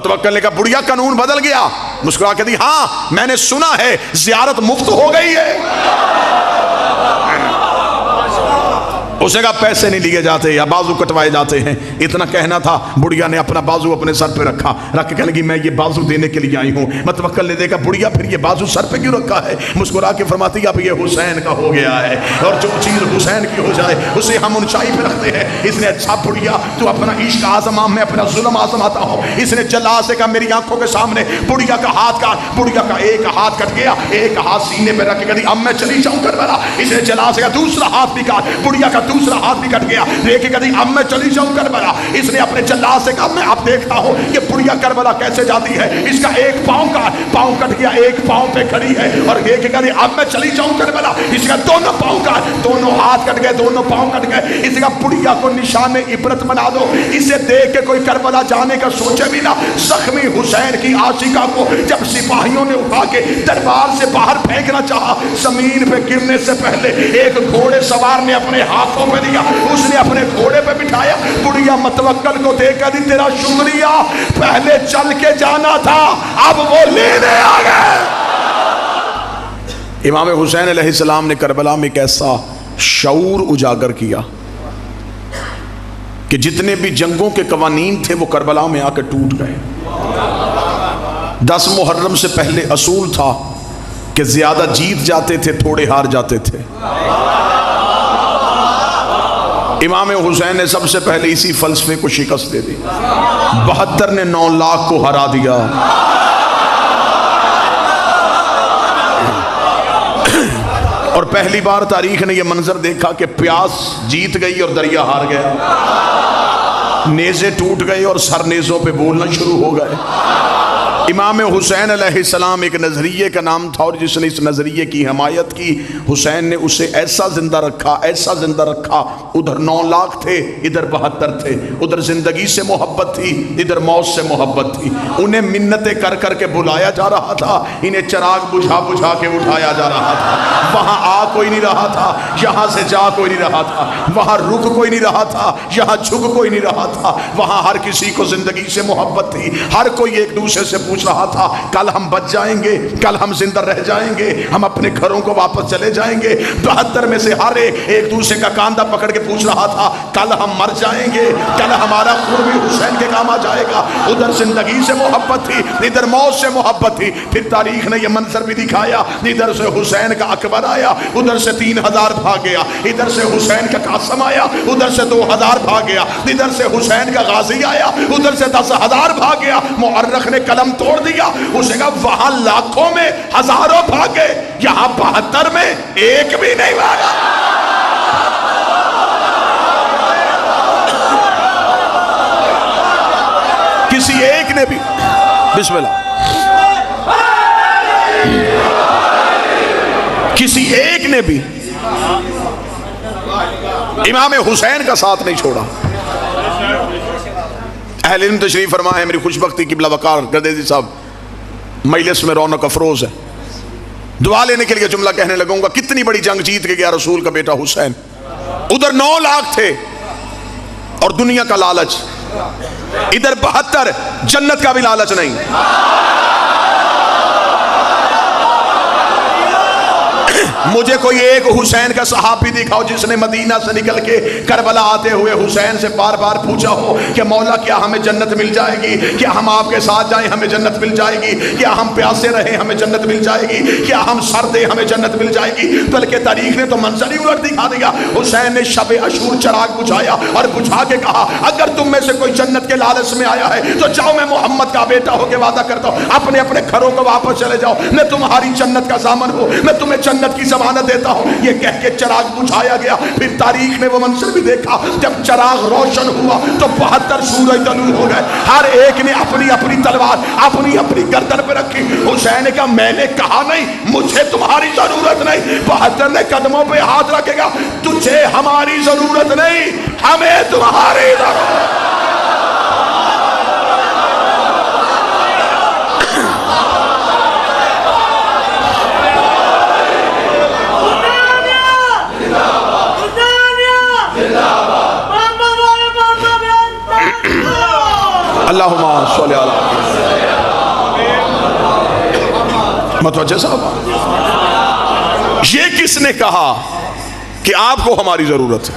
متوکل نے کہا بڑھیا قانون بدل گیا؟ مسکرا کے دی ہاں میں نے سنا ہے زیارت مفت ہو گئی ہے۔ اس نے کہا پیسے نہیں لیے جاتے یا بازو کٹوائے جاتے ہیں۔ اتنا کہنا تھا، بڑھیا نے اپنا بازو اپنے سر پہ رکھا، رکھ کے کہنے لگی میں یہ بازو دینے کے لیے آئی ہوں۔ متوکل نے دیکھا بڑھیا پھر یہ بازو سر پہ کیوں رکھا ہے؟ مسکرا کے فرماتی اب یہ حسین کا ہو گیا ہے، اور جو چیز حسین کی ہو جائے اسے ہم اونچائی پہ رکھتے ہیں۔ اس نے اچھا بڑھیا تو اپنا عشق آزما، میں اپنا ظلم آزماتا ہوں۔ اس نے جلا سے کہا میری آنکھوں کے سامنے بڑھیا کا ہاتھ کاٹ۔ بڑھیا کا ایک ہاتھ کٹ گیا، ایک ہاتھ سینے پہ رکھ کے کہتی اب میں چلی جاؤں کربلا۔ اس نے جلا سے کہا دوسرا ہاتھ بھی کاٹ۔ بڑھیا کا دوسرا ہاتھ بھی کٹ گیا، دیکھے کہتی اب میں چلی جاؤں کربلا۔ اس نے اپنے جلاد سے کہا میں اب دیکھتا ہوں کہ بڑھیا کربلا کیسے جاتی ہے۔ اس کا ایک پاؤں کٹ گیا، ایک پاؤں پہ کھڑی ہے، اور دیکھے کہتی اب میں چلی جاؤں کربلا۔ اس کا دونوں پاؤں کا، دونوں ہاتھ کٹ گئے، دونوں پاؤں کٹ گئے۔ اس کا بڑھیا کو نشان عبرت بنا دو، اسے دیکھ کے کوئی کربلا جانے کا سوچے بھی نہ۔ زخمی حسین کی عاشقہ کو جب سپاہیوں نے اٹھا کے دربار سے باہر پھینکنا چاہا، زمین پہ گرنے سے پہلے ایک گھوڑے سوار نے اپنے ہاتھوں پہ دیا، اس نے اپنے گھوڑے پہ بٹھایا۔ بڑھیا متوکل کو دیکھ کر تیرا شکریہ، پہلے چل کے جانا تھا اب وہ لینے آ گئے۔ امام حسین علیہ السلام نے کربلا میں ایک ایسا شعور اجاگر کیا کہ جتنے بھی جنگوں کے قوانین تھے وہ کربلا میں آ کے ٹوٹ گئے۔ 10 محرم سے پہلے اصول تھا کہ زیادہ جیت جاتے تھے، تھوڑے ہار جاتے تھے۔ امام حسین نے سب سے پہلے اسی فلسفے کو شکست دے دی۔ 72 نے 9 لاکھ کو ہرا دیا۔ اور پہلی بار تاریخ نے یہ منظر دیکھا کہ پیاس جیت گئی اور دریا ہار گیا۔ نیزے ٹوٹ گئے اور سر نیزوں پہ بولنا شروع ہو گئے۔ امام حسین علیہ السلام ایک نظریے کا نام تھا، اور جس نے اس نظریے کی حمایت کی حسین نے اسے ایسا زندہ رکھا، ایسا زندہ رکھا۔ ادھر 9 لاکھ تھے، ادھر 72 تھے۔ ادھر زندگی سے محبت تھی، ادھر موت سے محبت تھی۔ انہیں منتیں کر کر کے بلایا جا رہا تھا، انہیں چراغ بجھا بجھا کے اٹھایا جا رہا تھا۔ وہاں آ کوئی نہیں رہا تھا، یہاں سے جا کوئی نہیں رہا تھا، وہاں رک کوئی نہیں رہا تھا، یہاں جھک کوئی نہیں رہا تھا۔ وہاں ہر کسی کو زندگی سے محبت تھی، ہر کوئی ایک دوسرے سے پوچھ رہا تھا کل ہم بچ جائیں گے، کل ہم زندہ رہ جائیں گے، ہم اپنے گھروں کو واپس چلے جائیں گے۔ 72 میں سے ہر ایک دوسرے کا کاندھا پکڑ کے پوچھ رہا تھا کل ہم مر جائیں گے، کل ہمارا خون بھی حسین کے کام آ جائے گا۔ ادھر زندگی سے محبت تھی، ادھر موت سے محبت تھی۔ پھر تاریخ نے یہ منظر بھی دکھایا، ادھر سے حسین کا اکبر آیا، ادھر سے 3000 بھاگ گیا، ادھر سے حسین کا قاسم آیا، ادھر سے 2000 بھاگ گیا، ادھر سے حسین کا غازی آیا، ادھر سے 10,000 بھاگ گیا۔ مؤرخ نے قلم توڑ دیا، اسے کہا وہاں لاکھوں میں ہزاروں بھاگے، یہاں 72 میں ایک بھی نہیں بھاگا۔ کسی ایک نے بھی، بسم اللہ، کسی ایک نے بھی امام حسین کا ساتھ نہیں چھوڑا۔ اہل علم تشریف فرمائے، میری خوش بختی قبلہ وقار گردیزی صاحب مجلس میں رونق افروز ہے۔ دعا لینے کے لیے جملہ کہنے لگوں گا، کتنی بڑی جنگ جیت کے گیا رسول کا بیٹا حسین۔ ادھر 9 لاکھ تھے اور دنیا کا لالچ، ادھر 72 جنت کا بھی لالچ نہیں۔ مجھے کوئی ایک حسین کا صحابی دکھاؤ جس نے مدینہ سے نکل کے کربلا آتے ہوئے حسین سے بار بار پوچھا ہو کہ مولا کیا ہمیں جنت مل جائے گی، کیا ہم آپ کے ساتھ جائیں ہمیں جنت مل جائے گی، کیا ہم پیاسے رہیں ہمیں جنت مل جائے گی، کیا ہم سردے ہمیں جنت مل جائے گی۔ بلکہ تاریخ نے تو منظر ہی الٹ دکھا دیا۔ حسین نے شب عاشور چراغ بجھایا اور بجھا کے کہا اگر تم میں سے کوئی جنت کے لالچ میں آیا ہے تو جاؤ، میں محمد کا بیٹا ہو کے وعدہ کرتا ہوں اپنے اپنے گھروں کو واپس چلے جاؤ، میں تمہاری جنت کا ضامن ہوں، میں تمہیں جنت کی ضمانت دیتا ہوں۔ یہ کہہ کے چراغ بجھایا گیا۔ پھر تاریخ نے وہ منظر بھی دیکھا، جب چراغ روشن ہوا تو 72 سورج طلوع ہو گئے، ہر ایک نے اپنی اپنی تلوار اپنی اپنی گردن پہ رکھی۔ حسین نے کہا میں نے کہا نہیں مجھے تمہاری ضرورت نہیں۔ 72 نے قدموں پہ ہاتھ رکھے گا، تجھے ہماری ضرورت نہیں، ہمیں تمہاری ضرورت۔ اللہم صلی اللہ علیہ وسلم۔ متوجہ صاحب، یہ کس نے کہا کہ آپ کو ہماری ضرورت ہے؟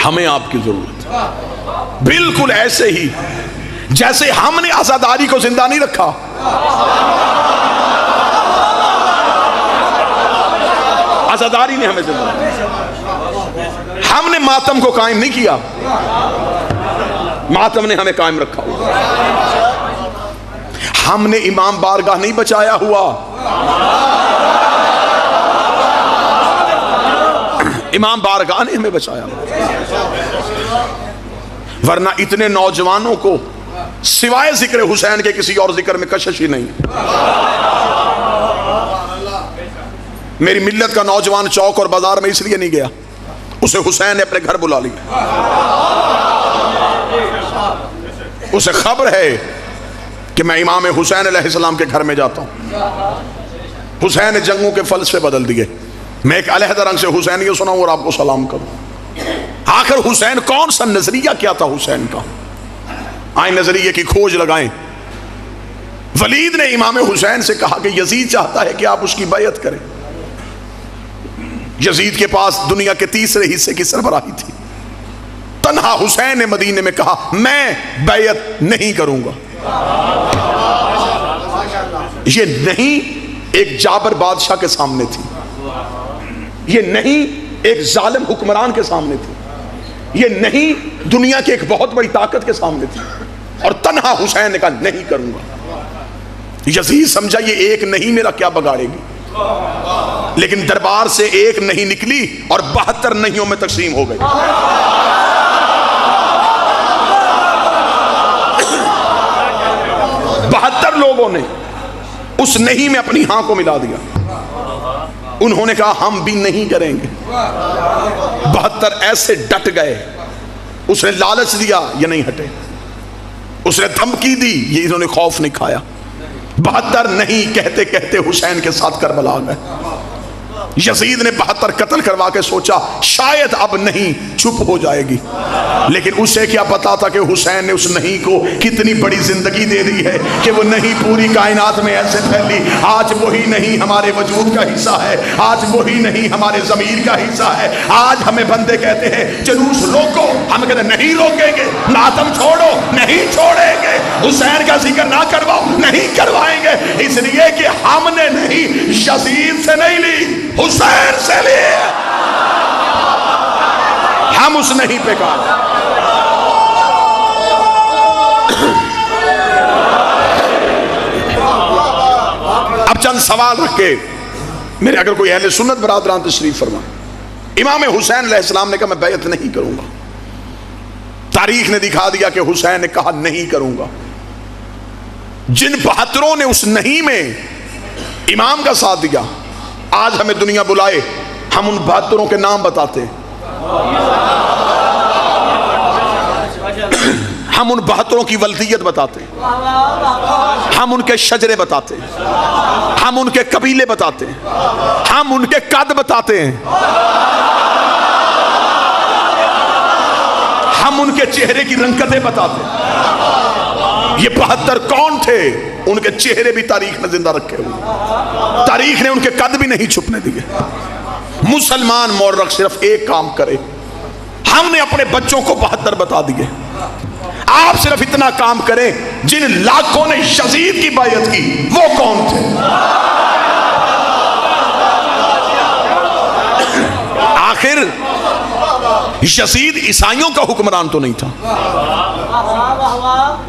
ہمیں آپ کی ضرورت ہے، بالکل ایسے ہی جیسے ہم نے عزاداری کو زندہ نہیں رکھا، عزاداری نے ہمیں زندہ رکھا، ہم نے ماتم کو قائم نہیں کیا، ماتم نے ہمیں قائم رکھا، ہم نے امام بارگاہ نہیں بچایا ہوا، امام بارگاہ نے ہمیں بچایا، ورنہ اتنے نوجوانوں کو سوائے ذکر حسین کے کسی اور ذکر میں کشش ہی نہیں۔ میری ملت کا نوجوان چوک اور بازار میں اس لیے نہیں گیا، اسے حسین نے اپنے گھر بلا لیا، اسے خبر ہے کہ میں امام حسین علیہ السلام کے گھر میں جاتا ہوں، حسین نے جنگوں کے فلسفے بدل دیے، میں ایک علیحدہ رنگ سے حسینیت سناؤں اور آپ کو سلام کروں۔ آخر حسین کون سا نظریہ کیا تھا حسین کا؟ آئیں نظریے کی کھوج لگائیں۔ ولید نے امام حسین سے کہا کہ یزید چاہتا ہے کہ آپ اس کی بیعت کریں۔ یزید کے پاس دنیا کے تیسرے حصے کی سربراہی تھی، تنہا حسین نے مدینے میں کہا میں بیعت نہیں کروں گا۔ یہ نہیں ایک جابر بادشاہ کے سامنے تھی، یہ نہیں ایک ظالم حکمران کے سامنے تھی، یہ نہیں دنیا کے ایک بہت بڑی طاقت کے سامنے تھی، اور تنہا حسین نے کہا نہیں کروں گا۔ یزید سمجھا یہ ایک نہیں میرا کیا بگاڑے گی، لیکن دربار سے ایک نہیں نکلی اور 72 نہیوں میں تقسیم ہو گئی۔ 72 لوگوں نے اس نہیں میں اپنی ہاں کو ملا دیا، انہوں نے کہا ہم بھی نہیں کریں گے۔ 72 ایسے ڈٹ گئے، اس نے لالچ دیا یہ نہیں ہٹے، اس نے دھمکی دی یہ انہوں نے خوف نہیں کھایا۔ 72 نہیں کہتے کہتے حسین کے ساتھ کربلا گئے۔ یزید نے 72 قتل کروا کے سوچا شاید اب نہیں چھپ ہو جائے گی، لیکن اسے کیا پتا تھا کہ حسین نے اس نہیں کو کتنی بڑی زندگی دے دی ہے کہ وہ نہیں پوری کائنات میں ایسے پھیلی۔ آج وہی نہیں ہمارے وجود کا حصہ ہے، آج وہی نہیں ہمارے ضمیر کا حصہ ہے۔ آج ہمیں بندے کہتے ہیں جلوس روکو، ہم کہتے ہیں نہیں روکیں گے، ماتم چھوڑو نہیں چھوڑیں گے، حسین کا ذکر نہ کرواؤ نہیں کروائیں گے، اس لیے کہ ہم نے نہیں یزید سے نہیں لی، حسین سے لیے، ہم اس نہیں پہ کہا۔ اب چند سوال رکھ کے میرے اگر کوئی اہل سنت برادران تشریف فرمائے۔ امام حسین علیہ السلام نے کہا میں بیعت نہیں کروں گا، تاریخ نے دکھا دیا کہ حسین نے کہا نہیں کروں گا۔ جن 72 نے اس نہیں میں امام کا ساتھ دیا، آج ہمیں دنیا بلائے ہم ان 72 کے نام بتاتے ہیں، ہم ان 72 کی ولدیت بتاتے ہیں، ہم ان کے شجرے بتاتے ہیں، ہم ان کے قبیلے بتاتے ہیں، ہم ان کے قد بتاتے ہیں، ہم ان کے چہرے کی رنگتیں بتاتے ہیں۔ یہ 72 کون تھے؟ ان کے چہرے بھی تاریخ نے زندہ رکھے ہوئے، تاریخ نے ان کے قد بھی نہیں چھپنے دیے۔ مسلمان مورخ صرف ایک کام کرے، ہم نے اپنے بچوں کو 72 بتا دیے، آپ صرف اتنا کام کریں جن لاکھوں نے یزید کی بیعت کی وہ کون تھے؟ آخر یزید عیسائیوں کا حکمران تو نہیں تھا،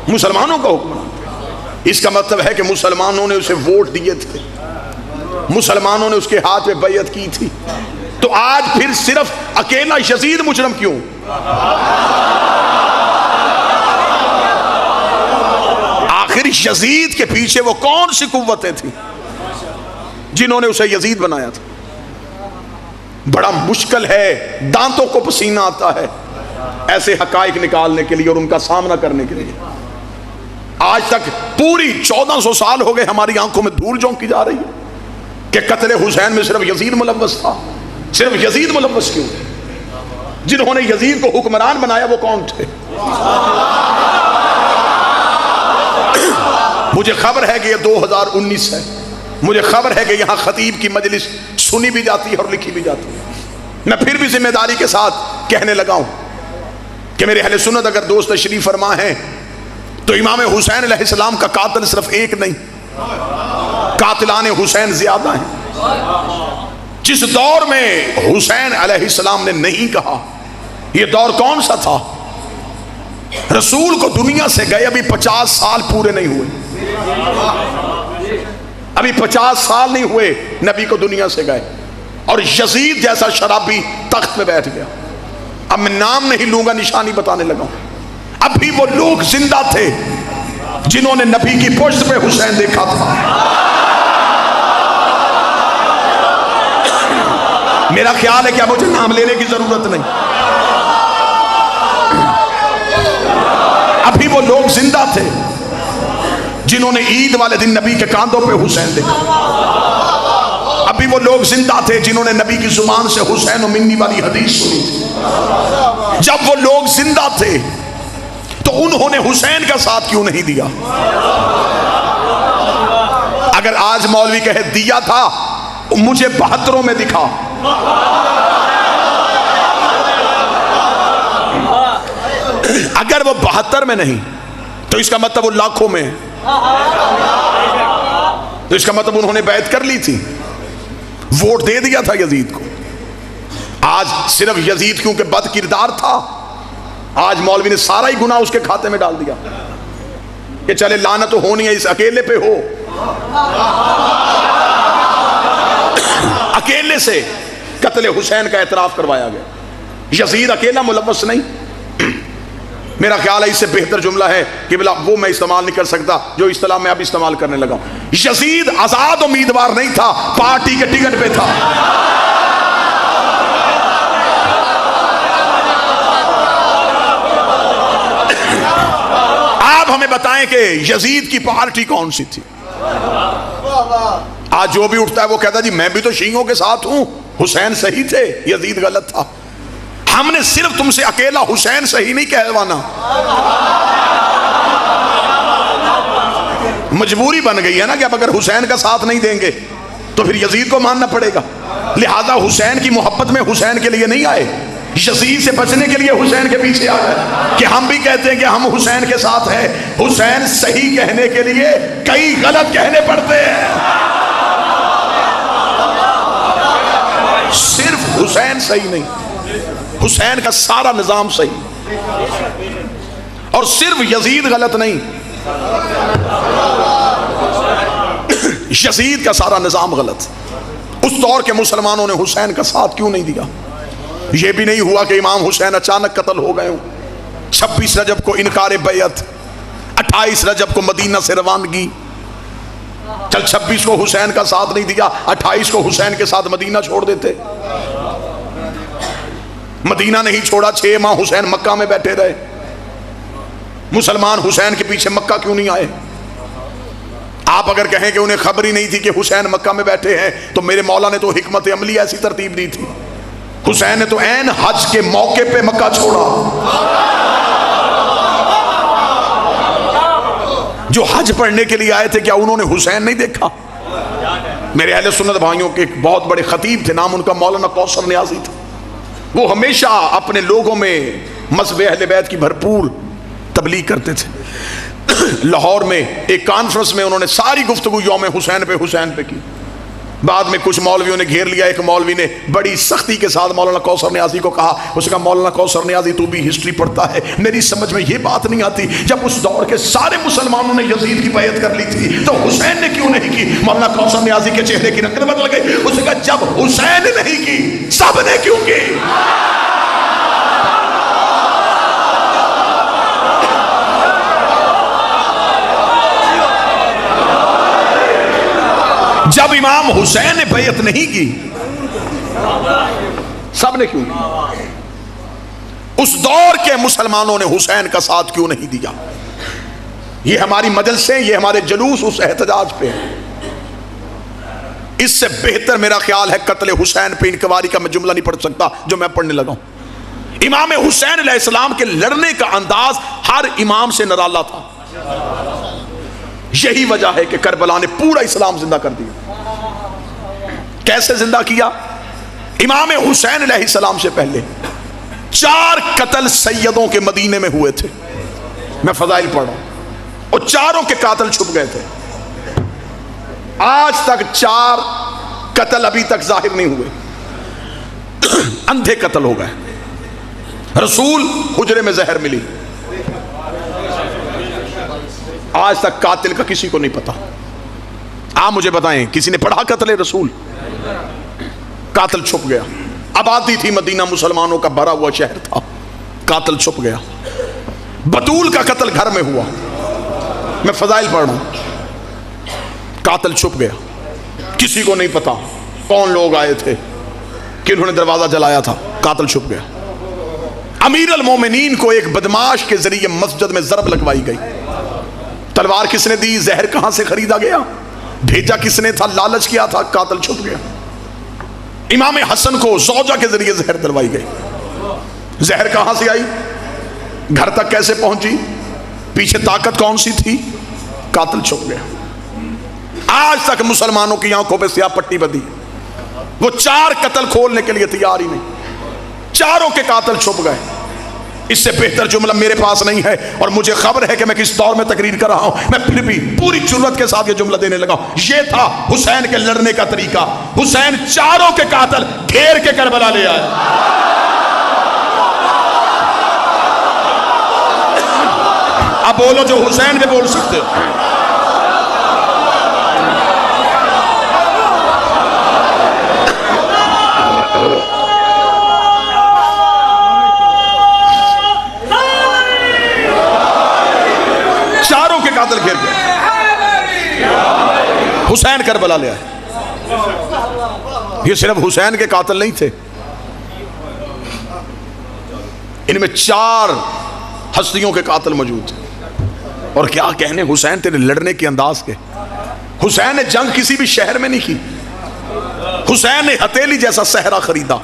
مسلمانوں کا حکمران تھا۔ اس کا مطلب ہے کہ مسلمانوں نے اسے ووٹ دیے تھے، مسلمانوں نے اس کے ہاتھ میں بیعت کی تھی، تو آج پھر صرف اکیلا یزید مجرم کیوں؟ آخر یزید کے پیچھے وہ کون سی قوتیں تھیں جنہوں نے اسے یزید بنایا تھا؟ بڑا مشکل ہے، دانتوں کو پسینہ آتا ہے ایسے حقائق نکالنے کے لیے اور ان کا سامنا کرنے کے لیے۔ آج تک پوری 1400 سال ہو گئے ہماری آنکھوں میں دھول جھونکی جا رہی ہے کہ قتل حسین میں صرف یزید ملوث تھا۔ صرف یزید ملوث کیوں؟ جنہوں نے یزید کو حکمران بنایا وہ کون تھے؟ مجھے خبر ہے کہ یہ 2019 ہے، مجھے خبر ہے کہ یہاں خطیب کی مجلس سنی بھی جاتی ہے اور لکھی بھی جاتی ہے، میں پھر بھی ذمہ داری کے ساتھ کہنے لگا ہوں کہ میرے اہل سنت اگر دوست تشریف فرما ہیں تو امام حسین علیہ السلام کا قاتل صرف ایک نہیں، قاتلان حسین زیادہ ہیں۔ جس دور میں حسین علیہ السلام نے نہیں کہا، یہ دور کون سا تھا؟ رسول کو دنیا سے گئے ابھی 50 سال پورے نہیں ہوئے، ابھی 50 سال نہیں ہوئے نبی کو دنیا سے گئے، اور یزید جیسا شرابی تخت پہ بیٹھ گیا۔ اب میں نام نہیں لوں گا، نشانی بتانے لگا ہوں۔ ابھی وہ لوگ زندہ تھے جنہوں نے نبی کی پشت پہ حسین دیکھا تھا۔ میرا خیال ہے کہ اب مجھے نام لینے کی ضرورت نہیں۔ ابھی وہ لوگ زندہ تھے جنہوں نے عید والے دن نبی کے کاندھوں پہ حسین دیکھا۔ ابھی وہ لوگ زندہ تھے جنہوں نے نبی کی زبان سے حسین و منی والی حدیث سنی تھی۔ جب وہ لوگ زندہ تھے تو انہوں نے حسین کا ساتھ کیوں نہیں دیا؟ اگر آج مولوی کہے دیا تھا، مجھے 72 میں دکھا۔ اگر وہ 72 میں نہیں تو اس کا مطلب وہ لاکھوں میں، تو اس کا مطلب انہوں نے بیعت کر لی تھی، ووٹ دے دیا تھا یزید کو۔ آج صرف یزید کیونکہ بد کردار تھا، آج مولوی نے سارا ہی گناہ اس کے کھاتے میں ڈال دیا کہ چلے لعنت تو ہونی ہے، اس اکیلے پہ ہو۔ اکیلے سے قتل حسین کا اعتراف کروایا گیا، یزید اکیلا ملوث نہیں۔ میرا خیال ہے اس سے بہتر جملہ ہے کہ بلا وہ میں استعمال نہیں کر سکتا جو اصطلاح میں اب استعمال کرنے لگا ہوں۔ یزید آزاد امیدوار نہیں تھا، پارٹی کے ٹکٹ پہ تھا۔ آپ ہمیں بتائیں کہ یزید کی پارٹی کون سی تھی؟ آج جو بھی اٹھتا ہے وہ کہتا ہے جی میں بھی تو شیعوں کے ساتھ ہوں، حسین صحیح تھے، یزید غلط تھا۔ ہم نے صرف تم سے اکیلا حسین صحیح نہیں کہلوانا، مجبوری بن گئی ہے نا کہ اب اگر حسین کا ساتھ نہیں دیں گے تو پھر یزید کو ماننا پڑے گا۔ لہذا حسین کی محبت میں حسین کے لیے نہیں آئے، یزید سے بچنے کے لیے حسین کے پیچھے آ گئے کہ ہم بھی کہتے ہیں کہ ہم حسین کے ساتھ ہیں۔ حسین صحیح کہنے کے لیے کئی غلط کہنے پڑتے ہیں، صرف حسین صحیح نہیں، حسین کا سارا نظام صحیح، اور صرف یزید غلط نہیں، یزید کا سارا نظام غلط۔ اس دور کے مسلمانوں نے حسین کا ساتھ کیوں نہیں دیا؟ یہ بھی نہیں ہوا کہ امام حسین اچانک قتل ہو گئے ہوں۔ 26 رجب کو انکار بیعت، 28 رجب کو مدینہ سے روانگی، چل 26 کو حسین کا ساتھ نہیں دیا، 28 کو حسین کے ساتھ مدینہ چھوڑ دیتے۔ مدینہ نہیں چھوڑا، 6 ماہ حسین مکہ میں بیٹھے رہے۔ مسلمان حسین کے پیچھے مکہ کیوں نہیں آئے؟ آپ اگر کہیں کہ انہیں خبر ہی نہیں تھی کہ حسین مکہ میں بیٹھے ہیں تو میرے مولا نے تو حکمت عملی ایسی ترتیب دی تھی۔ حسین نے تو عین حج کے موقع پہ مکہ چھوڑا۔ جو حج پڑھنے کے لیے آئے تھے کیا انہوں نے حسین نہیں دیکھا؟ میرے اہل سنت بھائیوں کے ایک بہت بڑے خطیب تھے، نام ان کا مولانا کوثر نیازی تھا۔ وہ ہمیشہ اپنے لوگوں میں مذہب اہل بیت کی بھرپور تبلیغ کرتے تھے۔ لاہور میں ایک کانفرنس میں انہوں نے ساری گفتگو یوم حسین پہ کی۔ بعد میں کچھ مولویوں نے گھیر لیا، ایک مولوی نے بڑی سختی کے ساتھ مولانا کوثر نیازی کو کہا، اس نے کہا مولانا کوثر نیازی تو بھی ہسٹری پڑھتا ہے، میری سمجھ میں یہ بات نہیں آتی جب اس دور کے سارے مسلمانوں نے یزید کی بیعت کر لی تھی تو حسین نے کیوں نہیں کی؟ مولانا کوثر نیازی کے چہرے کی رنگت بدل گئی، اس نے کہا جب حسین نے نہیں کی سب نے کیوں کی؟ جب امام حسین نے بیعت نہیں کی سب نے کیوں کی؟ اس دور کے مسلمانوں نے حسین کا ساتھ کیوں نہیں دیا؟ یہ ہماری مجلسیں، یہ ہمارے جلوس اس احتجاج پہ ہیں۔ اس سے بہتر میرا خیال ہے قتل حسین پہ انکواری کا میں جملہ نہیں پڑھ سکتا جو میں پڑھنے لگا ہوں۔ امام حسین علیہ السلام کے لڑنے کا انداز ہر امام سے نرالا تھا۔ یہی وجہ ہے کہ کربلا نے پورا اسلام زندہ کر دیا۔ کیسے زندہ کیا؟ امام حسین علیہ السلام سے پہلے 4 قتل سیدوں کے مدینے میں ہوئے تھے، میں فضائل پڑھ رہا ہوں، اور چاروں کے قاتل چھپ گئے تھے۔ آج تک 4 قتل ابھی تک ظاہر نہیں ہوئے، اندھے قتل ہو گئے۔ رسول حجرے میں زہر ملی، آج تک قاتل کا کسی کو نہیں پتا۔ آپ مجھے بتائیں کسی نے پڑھا قتل رسول؟ قاتل چھپ گیا۔ آبادی تھی مدینہ، مسلمانوں کا بھرا ہوا شہر تھا، قاتل چھپ گیا۔ بطول کا قتل گھر میں ہوا، میں فضائل پڑھ رہا ہوں، قاتل چھپ گیا، کسی کو نہیں پتا کون لوگ آئے تھے، کنہوں نے دروازہ جلایا تھا، قاتل چھپ گیا۔ امیر المومنین کو ایک بدماش کے ذریعے مسجد میں ضرب لگوائی گئی، تلوار کس نے دی؟ زہر کہاں سے خریدا گیا؟ بھیجا کس نے تھا؟ لالچ کیا تھا، قاتل چھپ گیا۔ امام حسن کو زوجہ کے ذریعے زہر دلوائی گئی، زہر کہاں سے آئی؟ گھر تک کیسے پہنچی؟ پیچھے طاقت کون سی تھی؟ قاتل چھپ گیا۔ آج تک مسلمانوں کی آنکھوں پہ سیاہ پٹی بدی، وہ 4 قتل کھولنے کے لیے تیار ہی نہیں، چاروں کے قاتل چھپ گئے۔ اس سے بہتر جملہ میرے پاس نہیں ہے، اور مجھے خبر ہے کہ میں کس دور میں تقریر کر رہا ہوں، میں پھر بھی پوری جرأت کے ساتھ یہ جملہ دینے لگا ہوں۔ یہ تھا حسین کے لڑنے کا طریقہ۔ حسین چاروں کے قاتل گھیر کے کربلا لے آئے۔ اب بولو جو حسین پہ بول سکتے ہو۔ چاروں کے قاتل گھیر گئے، حسین کربلا لے آئے۔ یہ صرف حسین کے قاتل نہیں تھے، ان میں 4 ہستیوں کے قاتل موجود تھے۔ اور کیا کہنے حسین تیرے لڑنے کے انداز کے۔ حسین نے جنگ کسی بھی شہر میں نہیں کی، حسین نے ہتھیلی جیسا صحرا خریدا،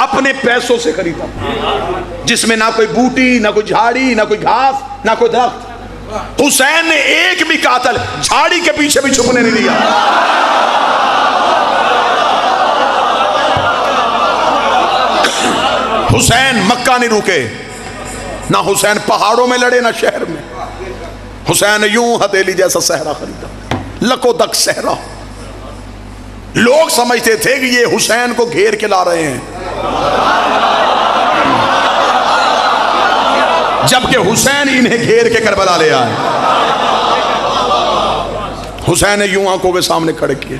اپنے پیسوں سے خریدا، جس میں نہ کوئی بوٹی، نہ کوئی جھاڑی، نہ کوئی گھاس، نہ کوئی درخت۔ حسین نے ایک بھی قاتل جھاڑی کے پیچھے بھی چھپنے نہیں دیا۔ حسین مکہ نہیں رکے، نہ حسین پہاڑوں میں لڑے نہ شہر میں۔ حسین نے یوں ہتھیلی جیسا صحرا خریدا، لکو دک صحرا۔ لوگ سمجھتے تھے کہ یہ حسین کو گھیر کے لا رہے ہیں، جبکہ حسین انہیں گھیر کے کربلا لے آئے۔ حسین نے یوں آنکھوں کے سامنے کھڑے کیے،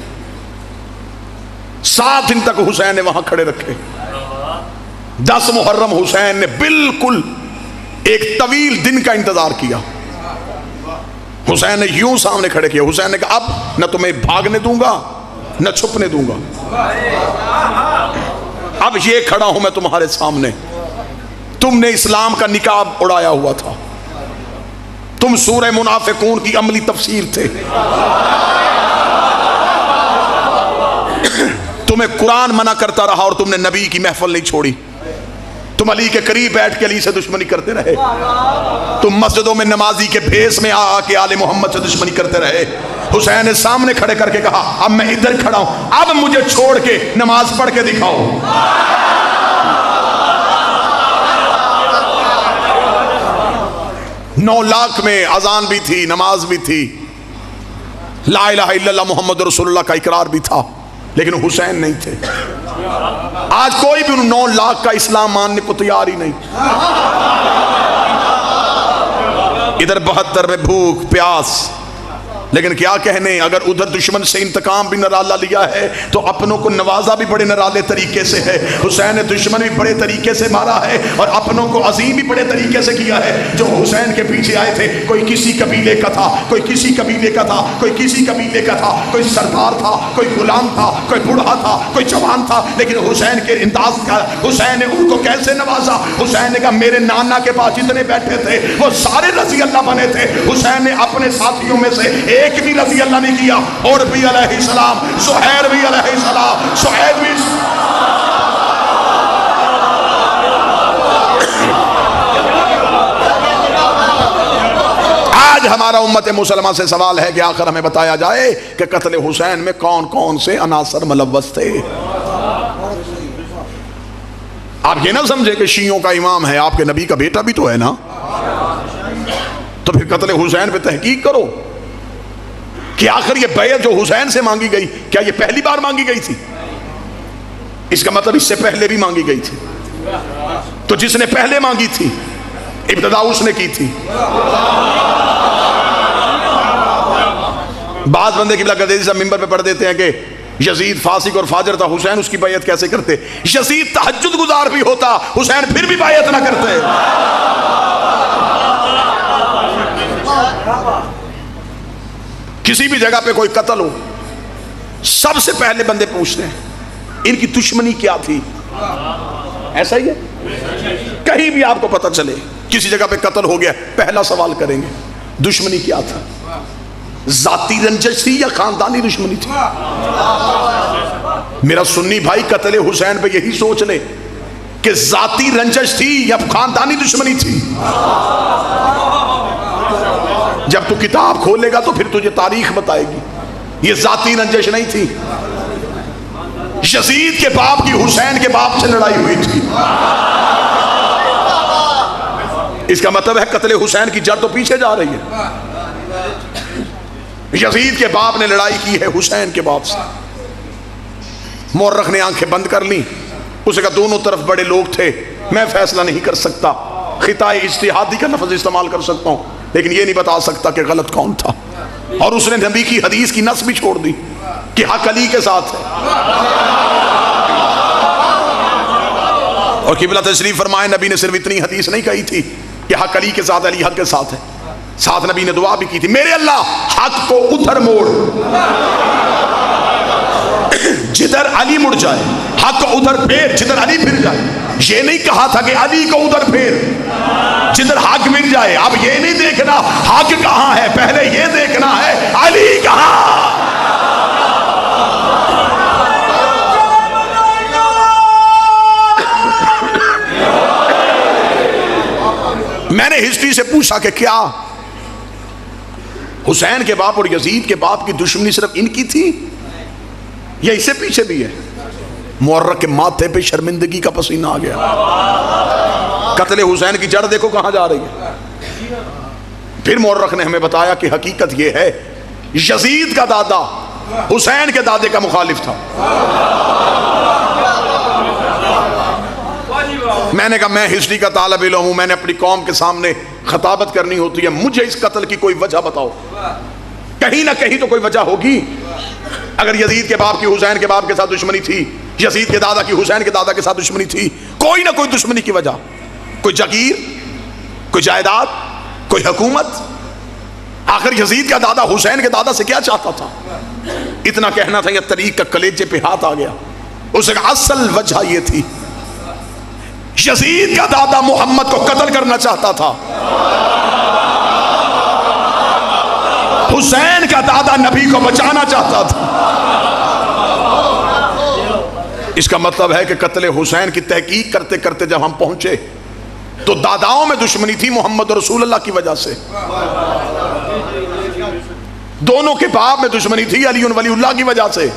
7 دن تک حسین نے وہاں کھڑے رکھے۔ 10 محرم حسین نے بالکل ایک طویل دن کا انتظار کیا۔ حسین نے یوں سامنے کھڑے کیا، حسین نے کہا اب نہ تمہیں بھاگنے دوں گا نہ چھپنے دوں گا، اب یہ کھڑا ہوں میں تمہارے سامنے۔ تم نے اسلام کا نقاب اڑایا ہوا تھا، تم سورہ منافقون کی عملی تفسیر تھے، تمہیں قرآن منع کرتا رہا اور تم نے نبی کی محفل نہیں چھوڑی، تم علی کے قریب بیٹھ کے علی سے دشمنی کرتے رہے، تم مسجدوں میں نمازی کے بھیس میں آ کے آل محمد سے دشمنی کرتے رہے۔ حسین نے سامنے کھڑے کر کے کہا اب میں ادھر کھڑا ہوں، اب مجھے چھوڑ کے نماز پڑھ کے دکھاؤ۔ 9 لاکھ میں اذان بھی تھی، نماز بھی تھی، لا الہ الا اللہ محمد رسول اللہ کا اقرار بھی تھا، لیکن حسین نہیں تھے۔ آج کوئی بھی 9 لاکھ کا اسلام ماننے کو تیار ہی نہیں۔ ادھر 72 میں بھوک پیاس، لیکن کیا کہنے اگر ادھر دشمن سے انتقام بھی نرالا لیا ہے تو اپنوں کو نوازا بھی بڑے نرالے طریقے سے ہے۔ حسین نے دشمن بھی بڑے طریقے سے مارا ہے اور اپنوں کو عظیم بھی بڑے طریقے سے کیا ہے۔ جو حسین کے پیچھے آئے تھے کوئی کسی قبیلے کا تھا، کوئی کسی قبیلے کا تھا، کوئی کسی قبیلے کا تھا، کوئی سردار تھا، کوئی غلام تھا، کوئی بوڑھا تھا، کوئی جوان تھا، لیکن حسین کے انداز کا حسین نے ان کو کیسے نوازا۔ حسین نے کہا میرے نانا کے پاس جتنے بیٹھے تھے وہ سارے رضی اللہ بنے تھے، حسین نے اپنے ساتھیوں میں سے ایک بھی رضی اللہ نہیں کیا۔ اور بھی علیہ السلام، سہیر بھی علیہ السلام، سہیر بھی آج ہمارا امت مسلمہ سے سوال ہے کہ آخر ہمیں بتایا جائے کہ قتل حسین میں کون کون سے عناصر ملوث تھے۔ آپ یہ نہ سمجھے کہ شیعوں کا امام ہے، آپ کے نبی کا بیٹا بھی تو ہے نا، تو پھر قتل حسین پہ تحقیق کرو کہ آخر یہ بیعت جو حسین سے مانگی گئی کیا یہ پہلی بار مانگی گئی تھی؟ اس کا مطلب اس سے پہلے بھی مانگی گئی تھی، تو جس نے پہلے مانگی تھی ابتدا اس نے کی تھی۔ بعض بندے قبلہ گردیزی صاحب ممبر پہ پڑھ دیتے ہیں کہ یزید فاسق اور فاجر تھا، حسین اس کی بیعت کیسے کرتے؟ یزید تہجد گزار بھی ہوتا، حسین پھر بھی بیعت نہ کرتے۔ کسی بھی جگہ پہ کوئی قتل ہو، سب سے پہلے بندے پوچھتے ہیں ان کی دشمنی کیا تھی؟ ایسا ہی ہے، کہیں بھی آپ کو پتہ چلے کسی جگہ پہ قتل ہو گیا، پہلا سوال کریں گے دشمنی کیا تھا؟ ذاتی رنجش تھی یا خاندانی دشمنی تھی؟ میرا سنی بھائی قتل حسین پہ یہی سوچ لے کہ ذاتی رنجش تھی یا خاندانی دشمنی تھی۔ جب تو کتاب کھولے گا تو پھر تجھے تاریخ بتائے گی، یہ ذاتی رنجش نہیں تھی۔ یزید کے باپ کی حسین کے باپ سے لڑائی ہوئی تھی، اس کا مطلب ہے قتل حسین کی جڑ تو پیچھے جا رہی ہے۔ یزید کے باپ نے لڑائی کی ہے حسین کے باپ سے۔ مورخ نے آنکھیں بند کر لیں، اسے کہا دونوں طرف بڑے لوگ تھے، میں فیصلہ نہیں کر سکتا، خطۂ اجتہادی کا لفظ استعمال کر سکتا ہوں لیکن یہ نہیں بتا سکتا کہ غلط کون تھا۔ اور اس نے نبی کی حدیث کی نص بھی چھوڑ دی کہ حق علی کے ساتھ ہے، اور قبلہ تشریف فرمائے نبی نے صرف اتنی حدیث نہیں کہی تھی کہ حق علی کے ساتھ، علی حق کے ساتھ ہے، ساتھ نبی نے دعا بھی کی تھی، میرے اللہ حق کو ادھر موڑ جدھر علی مڑ جائے، حق کو ادھر پھیر جدھر علی پھر جائے۔ یہ نہیں کہا تھا کہ علی کو ادھر پھیر جدھر حق مل جائے۔ اب یہ نہیں دیکھنا حق کہاں ہے، پہلے یہ دیکھنا ہے علی کہاں۔ میں نے ہسٹری سے پوچھا کہ کیا حسین کے باپ اور یزید کے باپ کی دشمنی صرف ان کی تھی یا اس سے پیچھے بھی ہے؟ مورخ کے ماتھے پہ شرمندگی کا پسینہ آ گیا۔ قتل حسین کی جڑ دیکھو کہاں جا رہی ہے۔ پھر مورخ نے ہمیں بتایا کہ حقیقت یہ ہے یزید کا دادا حسین کے دادے کا مخالف تھا۔ میں نے کہا میں ہسٹری کا طالب علم ہوں، میں نے اپنی قوم کے سامنے خطابت کرنی ہوتی ہے، مجھے اس قتل کی کوئی وجہ بتاؤ، کہیں نہ کہیں تو کوئی وجہ ہوگی۔ اگر یزید کے باپ کی حسین کے باپ کے ساتھ دشمنی تھی، یزید کے دادا کی حسین کے دادا کے ساتھ دشمنی تھی، کوئی نہ کوئی دشمنی کی وجہ، کوئی جگیر، کوئی جائیداد، کوئی حکومت۔ آخر یزید کا دادا حسین کے دادا سے کیا چاہتا تھا؟ اتنا کہنا تھا یہ طریق کا کلیجے پہ ہاتھ آ گیا۔ اسے کہا اصل وجہ یہ تھی یزید کا دادا محمد کو قتل کرنا چاہتا تھا، حسین کا دادا نبی کو بچانا چاہتا تھا۔ اس کا مطلب ہے کہ قتل حسین کی تحقیق کرتے کرتے جب ہم پہنچے تو داداؤں میں دشمنی تھی محمد رسول اللہ کی وجہ سے، دونوں کے باپ میں دشمنی تھی علی ولی اللہ کی وجہ سے۔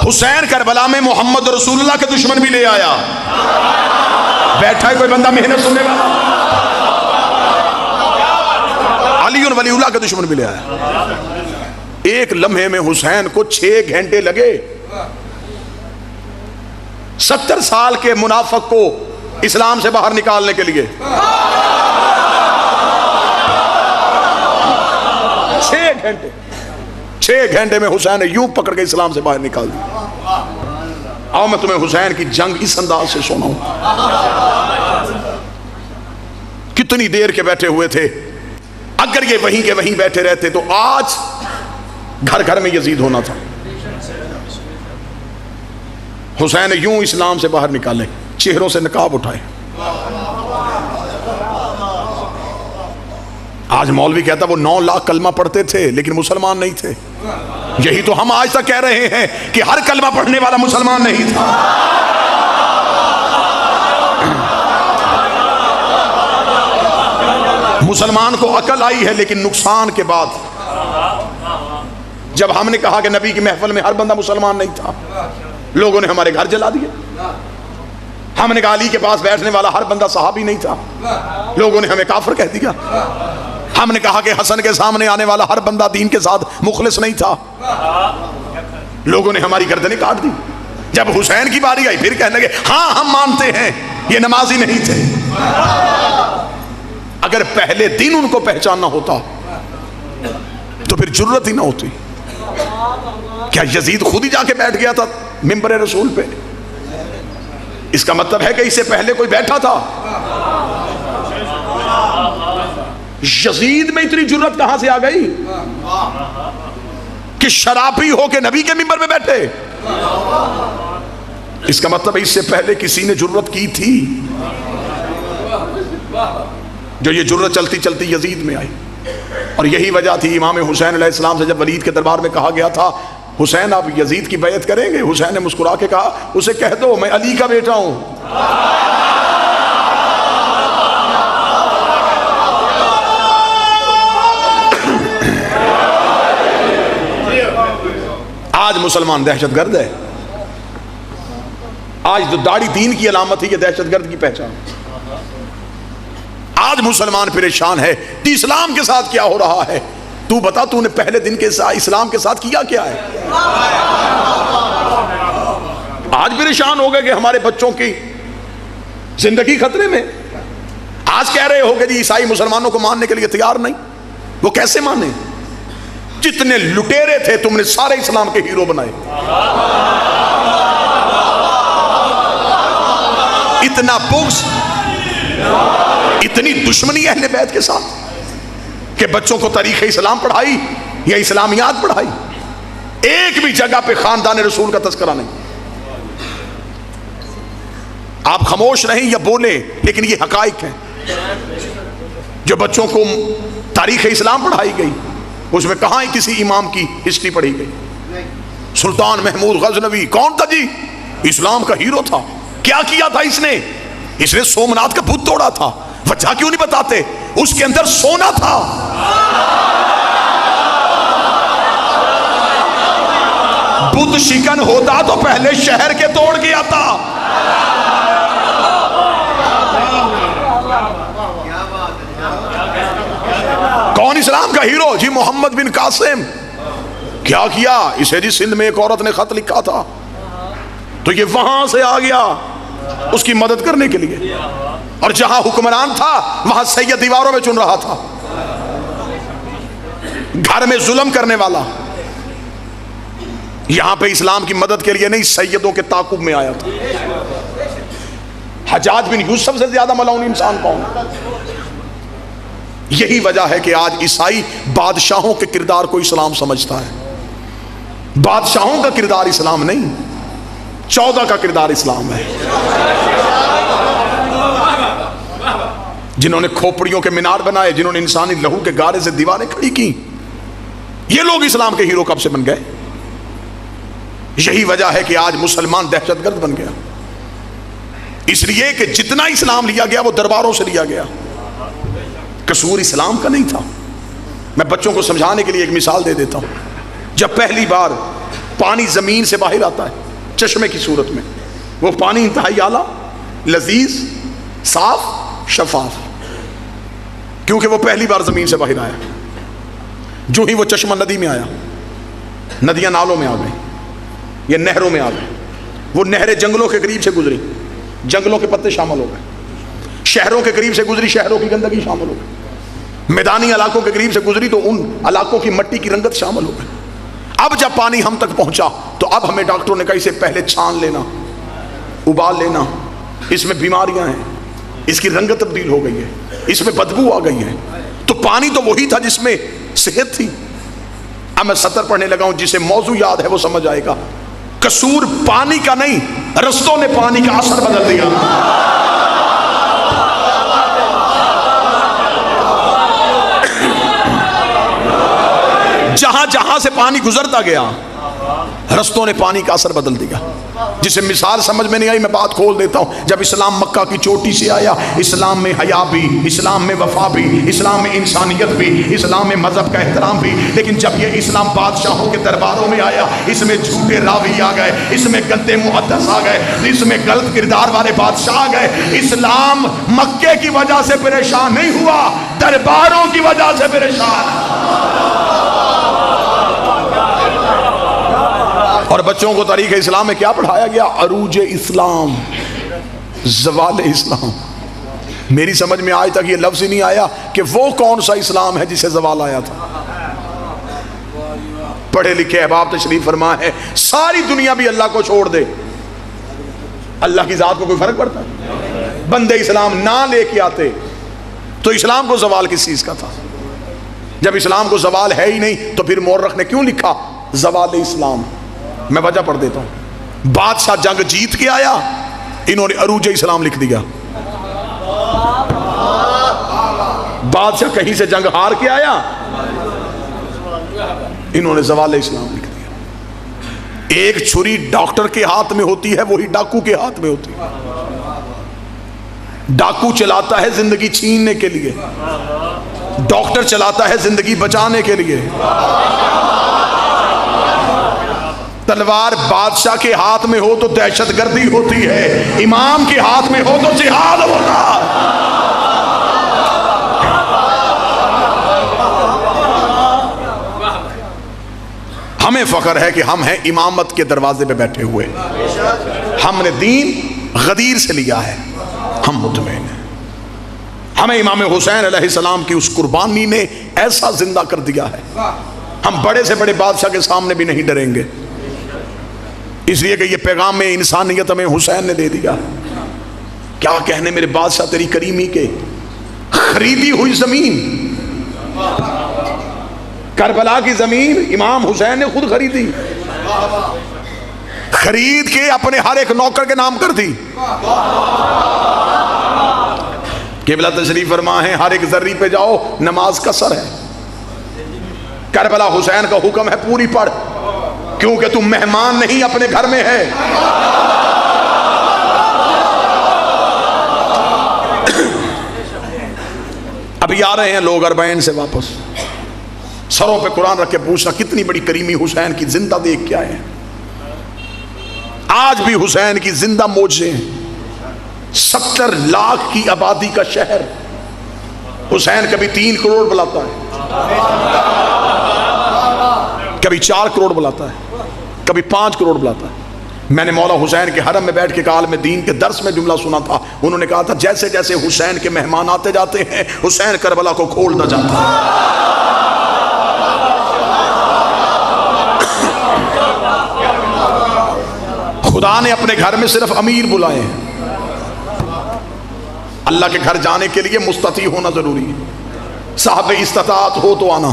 حسین کربلا میں محمد رسول اللہ کے دشمن بھی لے آیا۔ بیٹھا ہے کوئی بندہ محنت سننے والا؟ علی ولی اللہ کے دشمن بھی لے آیا۔ ایک لمحے میں حسین کو 6 گھنٹے لگے 70 سال کے منافق کو اسلام سے باہر نکالنے کے لیے۔ 6 گھنٹے میں حسین نے یوں پکڑ کے اسلام سے باہر نکال دیا۔ آؤ میں تمہیں حسین کی جنگ اس انداز سے سناؤں۔ کتنی دیر کے بیٹھے ہوئے تھے، اگر یہ وہیں کے وہیں بیٹھے رہتے تو آج گھر گھر میں یزید ہونا تھا۔ حسین نے یوں اسلام سے باہر نکالے، چہروں سے نقاب اٹھائے۔ آج مولوی کہتا وہ 9 لاکھ کلمہ پڑھتے تھے لیکن مسلمان نہیں تھے۔ یہی تو ہم آج تک کہہ رہے ہیں کہ ہر کلمہ پڑھنے والا مسلمان نہیں تھا۔ مسلمان کو عقل آئی ہے لیکن نقصان کے بعد. جب ہم نے کہا کہ نبی کی محفل میں ہر بندہ مسلمان نہیں تھا، لوگوں نے ہمارے گھر جلا دیے. ہم نے کہا علی کے پاس بیٹھنے والا ہر بندہ صحابی نہیں تھا، لوگوں نے ہمیں کافر کہہ دیا. ہم نے کہا کہ حسن کے سامنے آنے والا ہر بندہ دین کے ساتھ مخلص نہیں تھا، لوگوں نے ہماری گردنیں کاٹ دی. جب حسین کی باری آئی پھر کہنے لگے ہاں ہم مانتے ہیں یہ نمازی نہیں تھے. اگر پہلے دن ان کو پہچاننا ہوتا تو پھر جرت ہی نہ ہوتی. کیا یزید خود ہی جا کے بیٹھ گیا تھا منبر رسول پہ؟ اس کا مطلب ہے کہ اس سے پہلے کوئی بیٹھا تھا. یزید میں اتنی جرت کہاں سے آ گئی کہ شرابی ہو کے نبی کے منبر پہ بیٹھے؟ اس کا مطلب اس سے پہلے کسی نے جرت کی تھی. جو یہ جرت چلتی چلتی یزید میں آئی. اور یہی وجہ تھی امام حسین علیہ السلام سے جب ولید کے دربار میں کہا گیا تھا حسین آپ یزید کی بیعت کریں گے؟ حسین نے مسکرا کے کہا اسے کہہ دو میں علی کا بیٹا ہوں. آج مسلمان دہشت گرد ہے. آج تو داڑھی دین کی علامت ہے، یہ دہشت گرد کی پہچان. آج مسلمان پریشان ہے اسلام کے ساتھ کیا ہو رہا ہے. تو بتا تو نے پہلے دن کے ساتھ اسلام کے ساتھ کیا کیا ہے؟ آج پریشان ہو گئے کہ ہمارے بچوں کی زندگی خطرے میں. آج کہہ رہے ہو کہ جی عیسائی مسلمانوں کو ماننے کے لیے تیار نہیں. وہ کیسے مانے؟ جتنے لٹیرے تھے تم نے سارے اسلام کے ہیرو بنائے. اتنا بغض، اتنی دشمنی اہل بیت کے ساتھ کہ بچوں کو تاریخ اسلام پڑھائی یا اسلامیات پڑھائی. ایک بھی جگہ پہ خاندان رسول کا تذکرہ نہیں. آپ خاموش رہیں یا بولیں لیکن یہ حقائق ہیں. جو بچوں کو تاریخ اسلام پڑھائی گئی اس میں کہاں کسی امام کی ہسٹری پڑھی گئی؟ سلطان محمود غزنوی کون تھا جی؟ اسلام کا ہیرو تھا. کیا کیا تھا اس نے؟ اس نے سومناتھ کا بت توڑا تھا. وجہ کیوں نہیں بتاتے؟ اس کے اندر سونا تھا. بت شکن ہوتا تو پہلے شہر کے توڑ کے آتا. کون اسلام کا ہیرو؟ جی محمد بن قاسم. کیا کیا اسے؟ جی سندھ میں ایک عورت نے خط لکھا تھا تو یہ وہاں سے آ گیا اس کی مدد کرنے کے لیے. اور جہاں حکمران تھا وہاں سید دیواروں میں چن رہا تھا. گھر میں ظلم کرنے والا یہاں پہ اسلام کی مدد کے لیے نہیں سیدوں کے تعاقب میں آیا تھا. حجاج بن یوسف سے زیادہ ملعون انسان کون؟ یہی وجہ ہے کہ آج عیسائی بادشاہوں کے کردار کو اسلام سمجھتا ہے. بادشاہوں کا کردار اسلام نہیں، 14 کا کردار اسلام ہے. جنہوں نے کھوپڑیوں کے مینار بنائے، جنہوں نے انسانی لہو کے گارے سے دیواریں کھڑی کی، یہ لوگ اسلام کے ہیرو کب سے بن گئے؟ یہی وجہ ہے کہ آج مسلمان دہشت گرد بن گیا. اس لیے کہ جتنا اسلام لیا گیا وہ درباروں سے لیا گیا. قصور اسلام کا نہیں تھا. میں بچوں کو سمجھانے کے لیے ایک مثال دے دیتا ہوں. جب پہلی بار پانی زمین سے باہر آتا ہے چشمے کی صورت میں، وہ پانی انتہائی اعلیٰ، لذیذ، صاف، شفاف، کیونکہ وہ پہلی بار زمین سے باہر آیا. جو ہی وہ چشمہ ندی میں آیا، ندیاں نالوں میں آ گئی، یہ نہروں میں آ گئی. وہ نہریں جنگلوں کے قریب سے گزری، جنگلوں کے پتے شامل ہو گئے. شہروں کے قریب سے گزری، شہروں کی گندگی شامل ہو گئی. میدانی علاقوں کے قریب سے گزری تو ان علاقوں کی مٹی کی رنگت شامل ہو گئی. اب جب پانی ہم تک پہنچا تو اب ہمیں ڈاکٹروں نے کہا اسے پہلے چھان لینا، ابال لینا، اس میں بیماریاں ہیں، اس کی رنگت تبدیل ہو گئی ہے، اس میں بدبو آ گئی ہے. تو پانی تو وہی تھا جس میں صحت تھی. اب میں سطر پڑھنے لگا ہوں، جسے موضوع یاد ہے وہ سمجھ آئے گا. قصور پانی کا نہیں، رستوں نے پانی کا اثر بدل دیا. جہاں جہاں سے پانی گزرتا گیا رستوں نے پانی کا اثر بدل دیا. جسے مثال سمجھ میں نہیں آئی میں بات کھول دیتا ہوں. جب اسلام مکہ کی چوٹی سے آیا، اسلام میں حیا بھی، اسلام میں وفا بھی، اسلام میں انسانیت بھی، اسلام میں مذہب کا احترام بھی. لیکن جب یہ اسلام بادشاہوں کے درباروں میں آیا، اس میں جھوٹے راوی آ گئے، اس میں گندے محدث آ گئے، اس میں غلط کردار والے بادشاہ آ گئے. اسلام مکے کی وجہ سے پریشان نہیں ہوا، درباروں کی وجہ سے پریشان. اور بچوں کو تاریخ اسلام میں کیا پڑھایا گیا؟ عروج اسلام، زوال اسلام. میری سمجھ میں آج تک یہ لفظ ہی نہیں آیا کہ وہ کون سا اسلام ہے جسے زوال آیا تھا. پڑھے لکھے احباب تشریف فرما ہے، ساری دنیا بھی اللہ کو چھوڑ دے، اللہ کی ذات کو کوئی فرق پڑتا ہے؟ بندے اسلام نہ لے کے آتے تو اسلام کو زوال کس چیز کا تھا؟ جب اسلام کو زوال ہے ہی نہیں تو پھر مورخ نے کیوں لکھا زوال اسلام؟ میں وجہ پڑھ دیتا ہوں. بادشاہ جنگ جیت کے آیا، انہوں نے عروج اسلام لکھ دیا. بادشاہ کہیں سے جنگ ہار کے آیا، انہوں نے زوال اسلام لکھ دیا. ایک چھری ڈاکٹر کے ہاتھ میں ہوتی ہے، وہی ڈاکو کے ہاتھ میں ہوتی ہے. ڈاکو چلاتا ہے زندگی چھیننے کے لیے، ڈاکٹر چلاتا ہے زندگی بچانے کے لیے. تلوار بادشاہ کے ہاتھ میں ہو تو دہشت گردی ہوتی ہے، امام کے ہاتھ میں ہو تو جہاد ہوتا. ہمیں فخر ہے کہ ہم ہیں امامت کے دروازے پہ بیٹھے ہوئے. ہم نے دین غدیر سے لیا ہے، ہم مطمئن ہیں. ہمیں امام حسین علیہ السلام کی اس قربانی نے ایسا زندہ کر دیا ہے، ہم بڑے سے بڑے بادشاہ کے سامنے بھی نہیں ڈریں گے، اس لیے کہ یہ پیغام میں انسانیت ہمیں حسین نے دے دیا. کیا کہنے میرے بادشاہ تیری کریمی کے. خریدی ہوئی زمین، کربلا کی زمین امام حسین نے خود خریدی، خرید کے اپنے ہر ایک نوکر کے نام کر دی. قبلہ تشریف فرما ہے، ہر ایک ذری پہ جاؤ نماز کا سر ہے. کربلا حسین کا حکم ہے پوری پڑھ، کیونکہ تم مہمان نہیں اپنے گھر میں ہے. ابھی آ رہے ہیں لوگ اربعین سے واپس، سروں پہ قرآن رکھ کے پوچھنا کتنی بڑی کریمی حسین کی زندہ دیکھ کے آئے ہیں. آج بھی حسین کی زندہ موجزے ہیں. 70 لاکھ کی آبادی کا شہر، حسین کبھی 3 کروڑ بلاتا ہے، کبھی 4 کروڑ بلاتا ہے، کبھی 5 کروڑ بلاتا ہے. میں نے مولا حسین کے حرم میں بیٹھ کے عالم دین کے درس میں جملہ سنا تھا. انہوں نے کہا تھا جیسے جیسے حسین کے مہمان آتے جاتے ہیں، حسین کربلا کو کھولتا جاتا ہے. خدا نے اپنے گھر میں صرف امیر بلائے ہیں. اللہ کے گھر جانے کے لیے مستطیع ہونا ضروری ہے. صاحب استطاعت ہو تو آنا،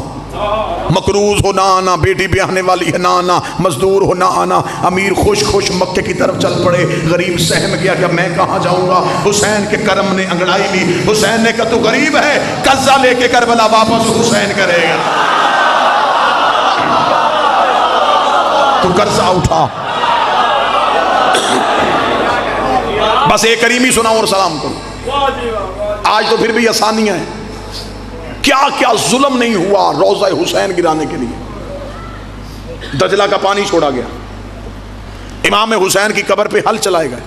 مقروض ہو نہ آنا، بیٹی بیاہنے والی ہے نہ آنا، مزدور ہو نہ آنا. امیر خوش خوش مکے کی طرف چل پڑے، غریب سہم گیا کہ میں کہاں جاؤں گا. حسین کے کرم نے انگڑائی لی. حسین نے کہا تو غریب ہے، قرضہ لے کے کربلا واپس حسین کرے گا. تو قرضہ اٹھا. بس ایک کریمی سناؤ اور سلام کرو. آج تو پھر بھی آسانیاں ہیں. کیا کیا ظلم نہیں ہوا روضہ حسین گرانے کے لیے. دجلہ کا پانی چھوڑا گیا، امام حسین کی قبر پہ حل چلائے گئے،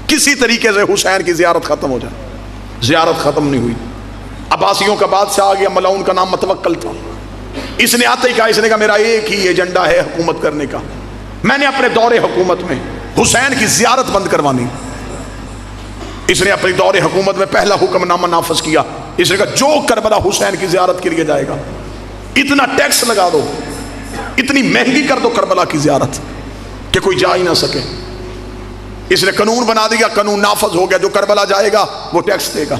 کسی طریقے سے حسین کی زیارت ختم ہو جائے. زیارت ختم نہیں ہوئی. عباسیوں کا بادشاہ آ گیا، ملعون کا نام متوکل تھا. اس نے آتے ہی کہا، اس نے کہا میرا ایک ہی ایجنڈا ہے حکومت کرنے کا، میں نے اپنے دور حکومت میں حسین کی زیارت بند کروانی. اس نے اپنی دور حکومت میں پہلا حکم نامہ نافذ کیا. اس نے کہا جو کربلا حسین کی زیارت کے لیے جائے گا اتنا ٹیکس لگا دو، اتنی مہنگی کر دو کربلا کی زیارت کہ کوئی جا ہی نہ سکے. اس نے قانون بنا دیا، قانون نافذ ہو گیا، جو کربلا جائے گا وہ ٹیکس دے گا.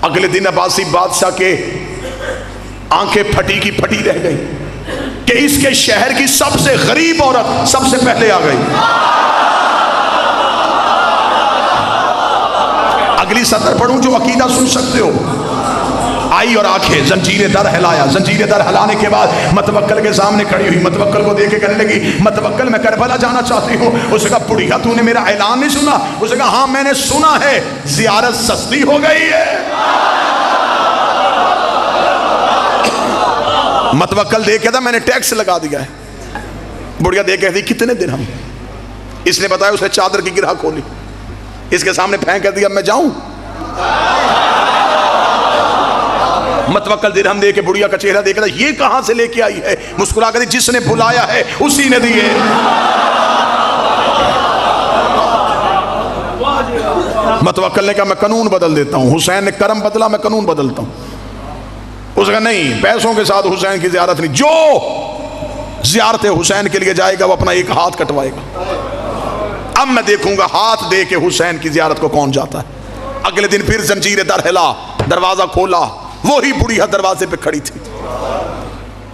اگلے دن عباسی بادشاہ کے آنکھیں پھٹی کی پھٹی رہ گئی کہ اس کے شہر کی سب سے غریب عورت سب سے پہلے آ گئی. اگلی سطر پڑھوں جو عقیدہ سن سکتے ہو. آئی اور آنکھیں زنجیر در ہلایا. زنجیر در ہلانے کے بعد متوکل کے سامنے کھڑی ہوئی. متوکل کو دیکھ کے کہنے لگی متوکل میں کربلا جانا چاہتی ہوں. اس نے کہا بڑھیا تو نے میرا اعلان نہیں سنا؟ اس نے کہا ہاں میں نے سنا ہے, زیارت سستی ہو گئی ہے. متوکل دیکھ کے تھا میں نے ٹیکس لگا دیا ہے. بڑھیا دیکھ کے تھی کتنے درہم؟ اس نے بتایا اسے چادر کی گرہ کھولی, اس کے سامنے پھینک کر دیا میں جاؤں. متوکل درہم دے کے بڑھیا کا چہرہ دیکھ رہا یہ کہاں سے لے کے آئی ہے؟ مسکرا کر جس نے بلایا ہے اسی نے دیے. متوکل نے کہا میں قانون بدل دیتا ہوں. حسین نے کرم بدلا, میں قانون بدلتا ہوں. اس نے کہا نہیں, پیسوں کے ساتھ حسین کی زیارت نہیں. جو زیارت حسین کے لیے جائے گا وہ اپنا ایک ہاتھ کٹوائے گا. اب میں دیکھوں گا ہاتھ دے کے حسین کی زیارت کو کون جاتا ہے. اگلے دن پھر زنجیر در ہلا, دروازہ کھولا, وہی بڑھیا دروازے پہ کھڑی تھی.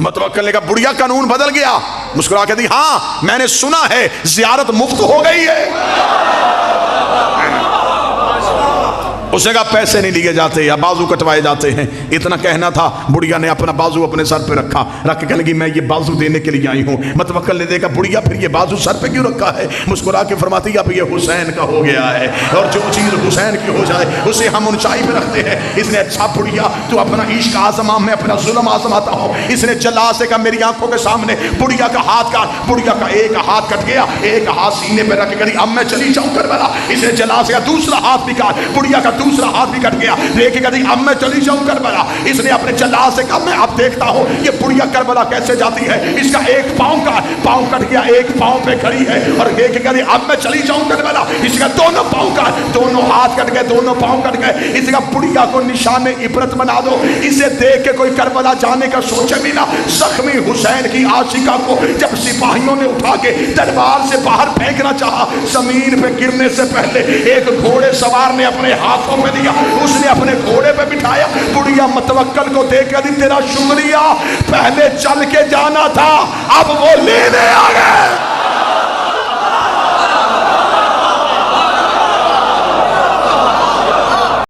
متوکل نے کہا بڑھیا قانون بدل گیا؟ مسکرا کے دی ہاں میں نے سنا ہے زیارت مفت ہو گئی ہے. اس نے کہا پیسے نہیں لیے جاتے یا بازو کٹوائے جاتے ہیں. اتنا کہنا تھا, بڑھیا نے اپنا بازو اپنے سر پہ رکھا, رکھ کے کہنے لگی میں یہ بازو دینے کے لیے آئی ہوں. متوکل نے دیکھا بڑھیا پھر یہ بازو سر پہ کیوں رکھا ہے؟ مسکرا کے فرماتی اب یہ حسین کا ہو گیا ہے, اور جو چیز حسین کی ہو جائے اسے ہم اونچائی پہ رکھتے ہیں. اس نے اچھا بڑھیا تو اپنا عشق آزما, میں اپنا ظلم آزماتا ہوں. اس نے چلا سے کہا میری آنکھوں کے سامنے بڑھیا کا ہاتھ کاٹ. بڑھیا کا ایک ہاتھ کٹ گیا, ایک ہاتھ سینے پہ رکھ کے اب میں چلی جاؤں کربلا. اس نے چلا سے کہا دوسرا ہاتھ بھی کاٹ. بڑھیا کا دوسرا ہاتھ بھی کٹ گیا, دیکھے گا اب میں چلی جاؤں کربلا. اس نے اپنے چلا سے کہا میں اب دیکھتا ہوں یہ بڑھیا کربلا کیسے جاتی ہے. اس کا ایک پاؤں کٹ گیا, ایک پاؤں پہ کھڑی ہے, اور دیکھے گا اب میں چلی جاؤں کربلا. اس کا دونوں پاؤں کا, دونوں ہاتھ کٹ گئے, دونوں پاؤں کٹ گئے. اس کا بڑھیا کو نشان عبرت بنا دو. اسے دیکھ کے کوئی کربلا جانے کا سوچے بھی نہ. زخمی حسین کی عاشقہ کو جب سپاہیوں نے اٹھا کے دربار سے باہر پھینکنا چاہا, زمین پہ گرنے سے پہلے ایک گھوڑے سوار نے اپنے ہاتھوں میں دیا, اس نے اپنے گھوڑے پہ بٹھایا. بڑھیا متوکل کو دیکھ کر تیرا شکریہ, پہلے چل کے جانا تھا اب وہ لینے آ گیا.